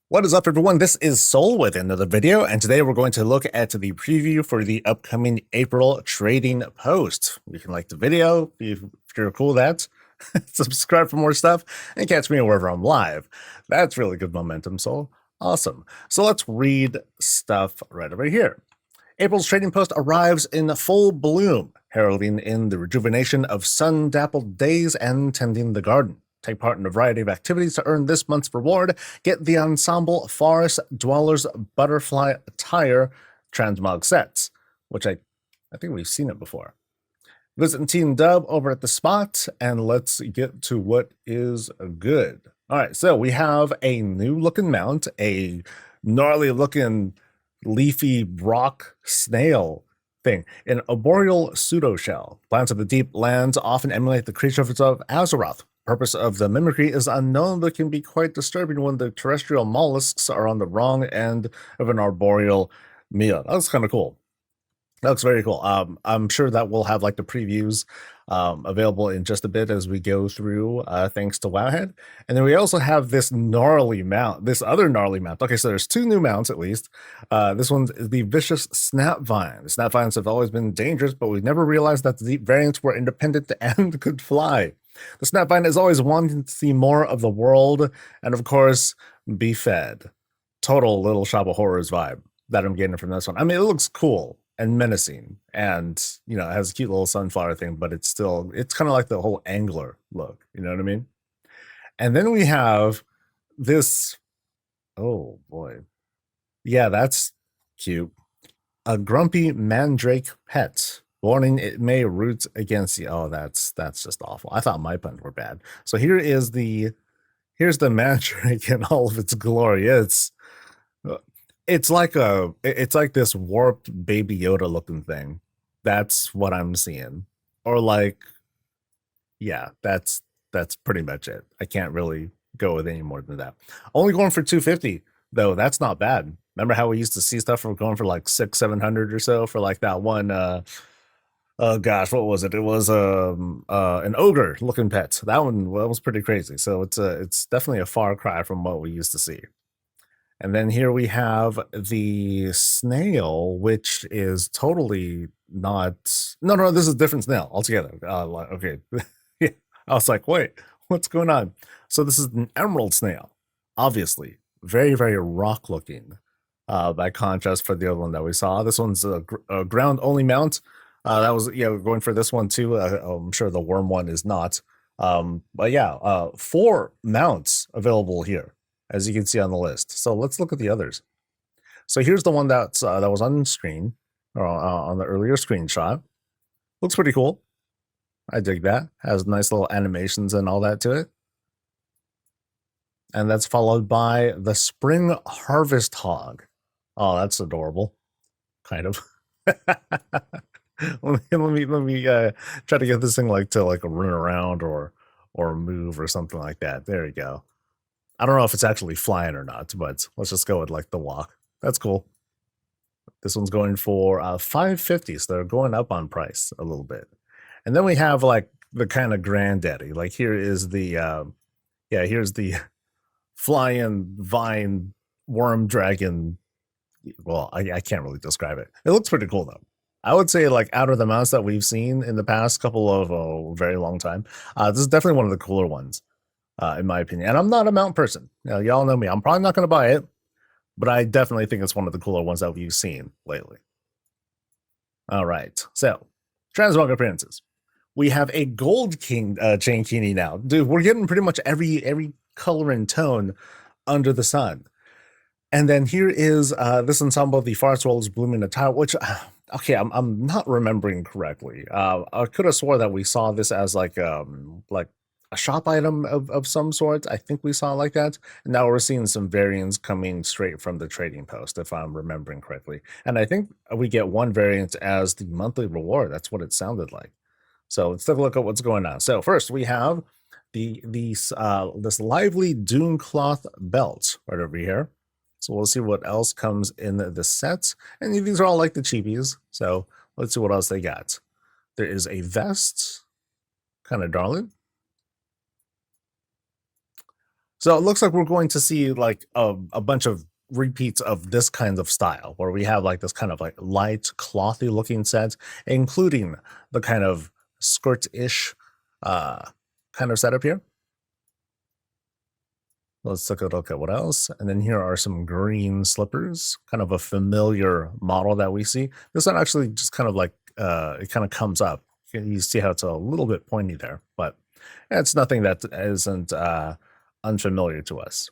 What is up, everyone? This is Soul with another video, and today we're going to look at the preview for the upcoming April trading post. You can like the video if you're cool with that. Subscribe for more stuff and catch me wherever I'm live. That's really good momentum, Soul. Awesome. So let's read stuff right over here. April's trading post arrives in full bloom, heralding in the rejuvenation of sun-dappled days and tending the garden. Take part in a variety of activities to earn this month's reward. Get the Ensemble Forest Dwellers Butterfly Attire Transmog sets, which I think we've seen it before. Visit Team Dub over at the spot, and let's get to what is good. All right, so we have a new looking mount, a gnarly looking leafy rock snail thing, an arboreal pseudo-shell. Plants of the deep lands often emulate the creatures of Azeroth. Purpose of the mimicry is unknown, but can be quite disturbing when the terrestrial mollusks are on the wrong end of an arboreal meal. That's kind of cool. That looks very cool. I'm sure that we'll have like the previews available in just a bit as we go through, thanks to Wowhead. And then we also have this gnarly mount, this other gnarly mount. Okay, so there's two new mounts at least. This one's the Vicious Snapvine. The Snapvines have always been dangerous, but we never realized that the variants were independent and could fly. The Snapvine is always wanting to see more of the world and, of course, be fed. Total Little Shop of Horrors vibe that I'm getting from this one. I mean, it looks cool and menacing, and it has a cute little sunflower thing, but it's kind of like the whole angler look, you know what I mean? And then we have this, oh boy, yeah, that's cute, a grumpy mandrake pet. Warning, it may root against you. Oh, that's just awful. I thought my puns were bad. So here's the mandrake in all of its glory. It's like this warped Baby Yoda looking thing. That's what I'm seeing. Or like, yeah, that's pretty much it. I can't really go with any more than that. Only going for 250 though. That's not bad. Remember how we used to see stuff from going for like 600-700 or so for like that one oh gosh, what was it? It was an ogre looking pet. That one was pretty crazy. So it's definitely a far cry from what we used to see. And then here we have the snail, which is totally not. No, this is a different snail altogether. Okay, yeah. I was like, wait, what's going on? So this is an emerald snail, obviously very very rock looking. By contrast for the other one that we saw, this one's a ground only mount. That was, going for this one too. I'm sure the worm one is not. But yeah, 4 mounts available here, as you can see on the list. So let's look at the others. So here's the one that was on screen, or on the earlier screenshot. Looks pretty cool. I dig that. Has nice little animations and all that to it. And that's followed by the Spring Harvest Hog. Oh, that's adorable. Kind of. let me try to get this thing to run around or move or something like that. There you go. I don't know if it's actually flying or not, but let's just go with like the walk. That's cool. This one's going for 550, so they're going up on price a little bit. And then we have like the kind of granddaddy. Like here is the here's the flying vine worm dragon. Well, I can't really describe it. It looks pretty cool though. I would say, like, out of the mounts that we've seen in the past couple of very long time, this is definitely one of the cooler ones, in my opinion. And I'm not a mount person. Y'all know me. I'm probably not going to buy it, but I definitely think it's one of the cooler ones that we've seen lately. All right. So, Transmog appearances. We have a Gold King Chain Keeney now. Dude, we're getting pretty much every color and tone under the sun. And then here is this ensemble, the Forest Dwellers Blooming Attire, which... Okay, I'm not remembering correctly. I could have swore that we saw this as like a shop item of some sort. I think we saw it like that. And now we're seeing some variants coming straight from the trading post, if I'm remembering correctly. And I think we get one variant as the monthly reward. That's what it sounded like. So let's take a look at what's going on. So first we have this lively dune cloth belt right over here. So we'll see what else comes in the sets. And these are all like the cheapies. So let's see what else they got. There is a vest, kind of darling. So it looks like we're going to see like a bunch of repeats of this kind of style where we have like this kind of like light clothy looking set, including the kind of skirt-ish uh, kind of setup here. Let's take a look at what else. And then here are some green slippers, kind of a familiar model that we see. This one actually just kind of like, it kind of comes up. You see how it's a little bit pointy there, but it's nothing that isn't unfamiliar to us.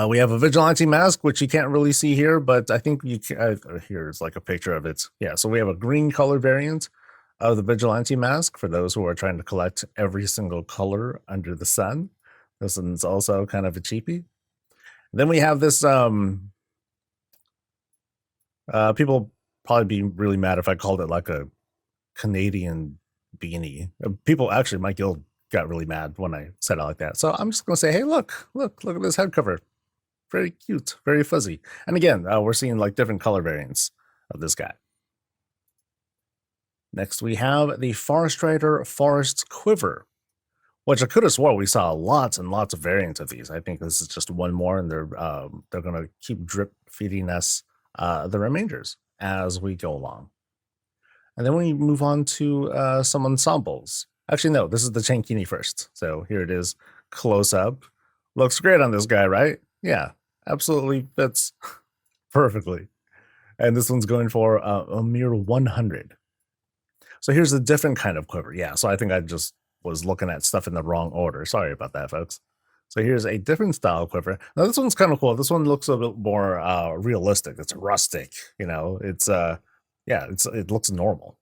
We have a vigilante mask, which you can't really see here, but I think you can, here's like a picture of it. Yeah, so we have a green color variant of the vigilante mask for those who are trying to collect every single color under the sun. This one's also kind of a cheapie. Then we have this, people probably be really mad if I called it like a Canadian beanie. People actually, my guild got really mad when I said it like that. So I'm just gonna say, hey, look at this head cover. Very cute, very fuzzy. And again, we're seeing like different color variants of this guy. Next, we have the Forest Rider Forest Quiver, which I could have swore we saw lots and lots of variants of these. I think this is just one more, and they're going to keep drip feeding us the remainders as we go along. And then we move on to some ensembles. Actually, no, this is the Chankini first. So here it is, close up. Looks great on this guy, right? Yeah, absolutely fits perfectly. And this one's going for a mere 100. So here's a different kind of quiver. Yeah, so I think I just was looking at stuff in the wrong order. Sorry about that, folks. So here's a different style quiver. Now this one's kind of cool. This one looks a bit more realistic. It's rustic, you know. It's yeah, it looks normal.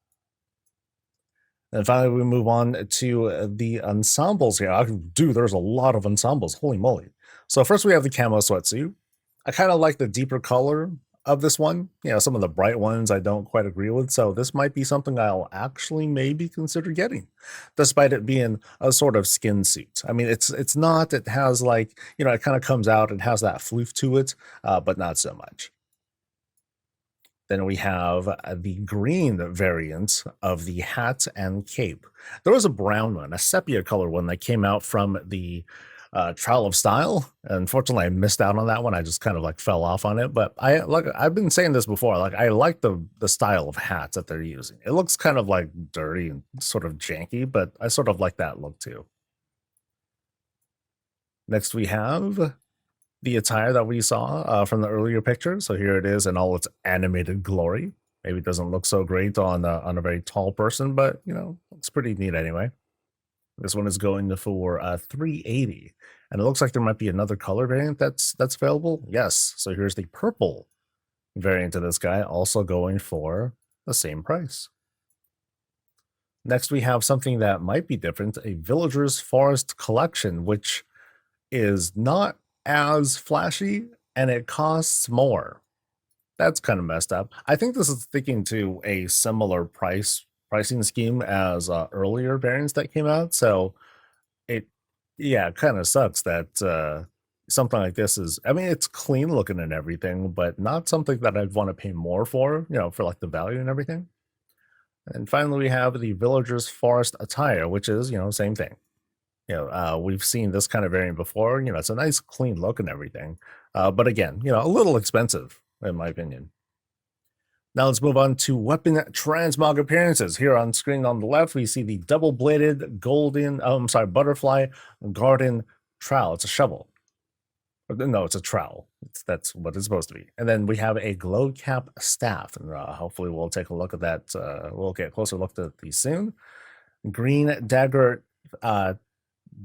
And finally, we move on to the ensembles here. Dude, there's a lot of ensembles. Holy moly! So first we have the camo sweatsuit. I kind of like the deeper color of this one. You know, some of the bright ones I don't quite agree with. So this might be something I'll actually maybe consider getting, despite it being a sort of skin suit. I mean, it's not. It has like, you know, it kind of comes out and has that floof to it, but not so much. Then we have the green variant of the hat and cape. There was a brown one, a sepia color one that came out from the Trial of Style. Unfortunately, I missed out on that one. I just kind of like fell off on it. But I've been saying this before. Like I like the style of hats that they're using. It looks kind of like dirty and sort of janky, but I sort of like that look too. Next, we have the attire that we saw from the earlier picture. So here it is in all its animated glory. Maybe it doesn't look so great on a very tall person, but you know, it's pretty neat anyway. This one is going for 380, and it looks like there might be another color variant that's available. Yes, so here's the purple variant of this guy, also going for the same price. Next, we have something that might be different: a Villager's Forest collection, which is not as flashy and it costs more. That's kind of messed up. I think this is sticking to a similar pricing scheme as earlier variants that came out. So it, yeah, kind of sucks that something like this is, I mean, it's clean looking and everything, but not something that I'd want to pay more for, you know, for like the value and everything. And finally, we have the Villager's Forest attire, which is, you know, same thing. You know, we've seen this kind of variant before. You know, it's a nice clean look and everything. But again, you know, a little expensive, in my opinion. Now let's move on to weapon transmog appearances. Here on screen on the left, we see the double-bladed golden, butterfly garden trowel. It's a shovel. No, it's a trowel. That's what it's supposed to be. And then we have a glow cap staff. And hopefully we'll take a look at that. We'll get a closer look at these soon. Green dagger,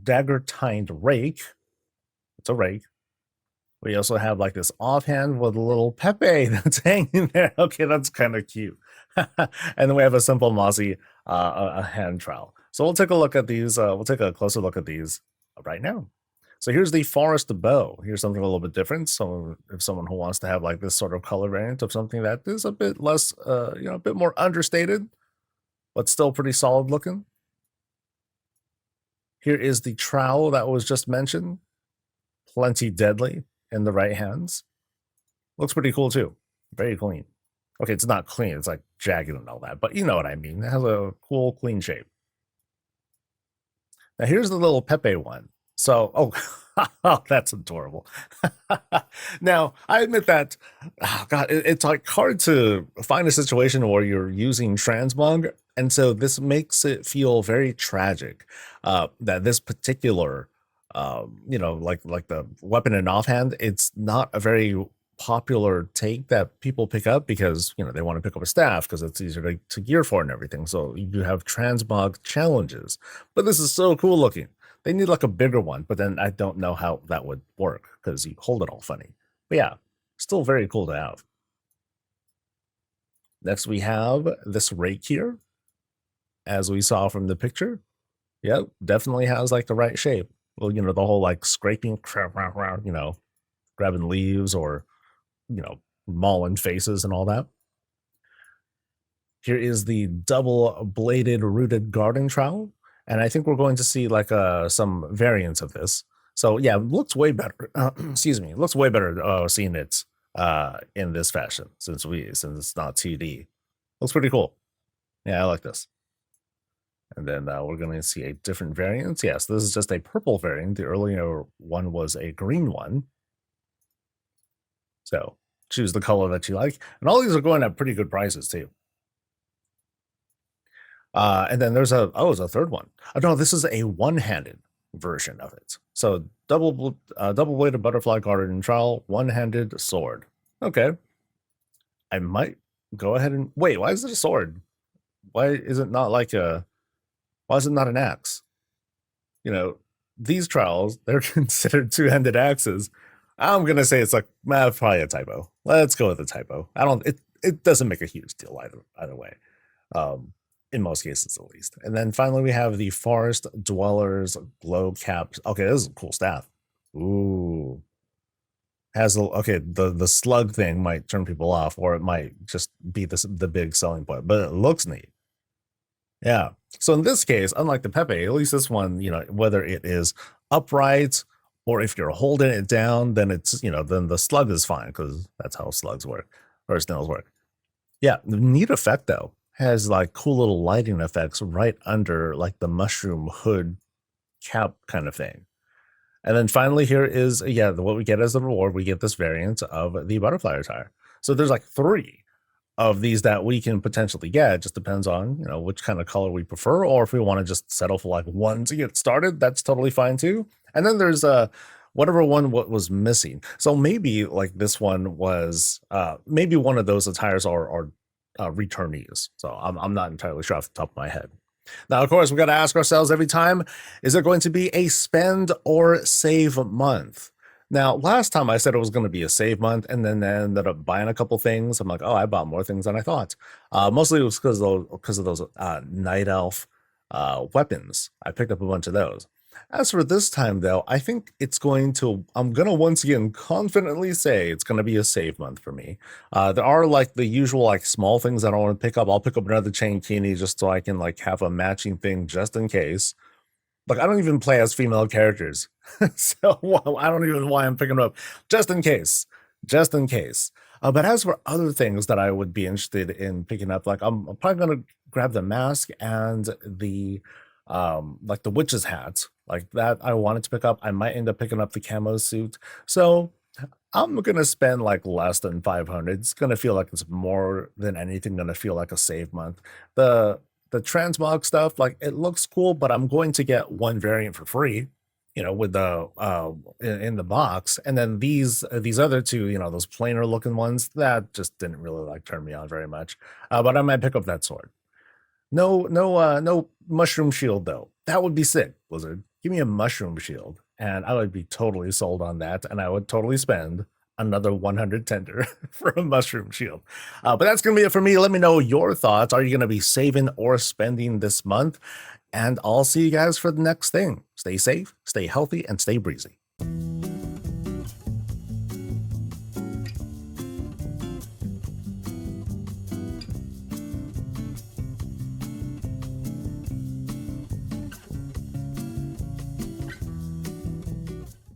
dagger-tined rake. It's a rake. We also have like this offhand with a little Pepe that's hanging there. Okay, that's kind of cute. And then we have a simple mossy a hand trowel. So we'll take a look at these. We'll take a closer look at these right now. So here's the forest bow. Here's something a little bit different. So if someone who wants to have like this sort of color variant of something that is a bit less, you know, a bit more understated, but still pretty solid looking. Here is the trowel that was just mentioned. Plenty deadly in the right hands. Looks pretty cool too. Very clean. Okay, it's not clean. It's like jagged and all that, but you know what I mean. It has a cool, clean shape. Now here's the little Pepe one. So, oh, that's adorable. Now, I admit that, oh God, it's like hard to find a situation where you're using Transmog, and so this makes it feel very tragic that this particular, like the weapon in offhand, it's not a very popular take that people pick up because they want to pick up a staff because it's easier to gear for and everything. So you have Transmog challenges, but this is so cool looking. They need like a bigger one, but then I don't know how that would work because you hold it all funny. But yeah, still very cool to have. Next, we have this rake here, as we saw from the picture. Yep, definitely has like the right shape. Well, the whole like scraping, grabbing leaves or, mauling faces and all that. Here is the double-bladed rooted garden trowel, and I think we're going to see like some variants of this. So yeah, it looks way better. Excuse me, it looks way better seeing it in this fashion since it's not 2D. Looks pretty cool. Yeah, I like this. And then we're going to see a different variant. Yes, this is just a purple variant. The earlier one was a green one. So choose the color that you like, and all these are going at pretty good prices too. And then there's a third one. Oh no, this is a one-handed version of it. So double-bladed butterfly garden trowel, one-handed sword. Okay, I might go ahead and wait. Why is it a sword? Why is it not like a? Why is it not an axe? These trowels, they're considered two-handed axes. I'm gonna say it's like probably a typo. Let's go with a typo. It doesn't make a huge deal either way. In most cases at least. And then finally we have the Forest Dwellers Glow Cap. Okay, this is a cool staff. Ooh. The slug thing might turn people off, or it might just be the big selling point, but it looks neat. Yeah. So in this case, unlike the Pepe, at least this one, whether it is upright or if you're holding it down, then it's, then the slug is fine because that's how slugs work or snails work. Yeah, neat effect though. Has like cool little lighting effects right under like the mushroom hood cap kind of thing. And then finally here is, what we get as the reward, we get this variant of the butterfly attire. So there's like 3 of these that we can potentially get. It just depends on, which kind of color we prefer, or if we want to just settle for like 1 to get started, that's totally fine too. And then there's whatever one what was missing. So maybe like this one was maybe one of those attires are returnees. So I'm not entirely sure off the top of my head. Now, of course, we got to ask ourselves every time, is it going to be a spend or save month? Now, last time I said it was going to be a save month, and then I ended up buying a couple things. I'm like, oh, I bought more things than I thought. Mostly it was because of those night elf weapons. I picked up a bunch of those. As for this time, though, I think I'm going to once again confidently say it's going to be a save month for me. There are like the usual like small things that I want to pick up. I'll pick up another chain kini just so I can like have a matching thing just in case. Like I don't even play as female characters. So I don't even know why I'm picking them up. Just in case. But as for other things that I would be interested in picking up, like I'm probably going to grab the mask and the like the witch's hat, like that I wanted to pick up. I might end up picking up the camo suit. So I'm gonna spend like less than 500. It's gonna feel like it's more than anything gonna feel like a save month. The transmog stuff, like it looks cool, but I'm going to get one variant for free, with the in the box, and then these other 2, those plainer looking ones that just didn't really like turn me on very much. But I might pick up that sword. No mushroom shield though. That would be sick, Blizzard. Give me a mushroom shield, and I would be totally sold on that, and I would totally spend another 100 tender for a mushroom shield. But that's gonna be it for me. Let me know your thoughts. Are you gonna be saving or spending this month? And I'll see you guys for the next thing. Stay safe, stay healthy, and stay breezy.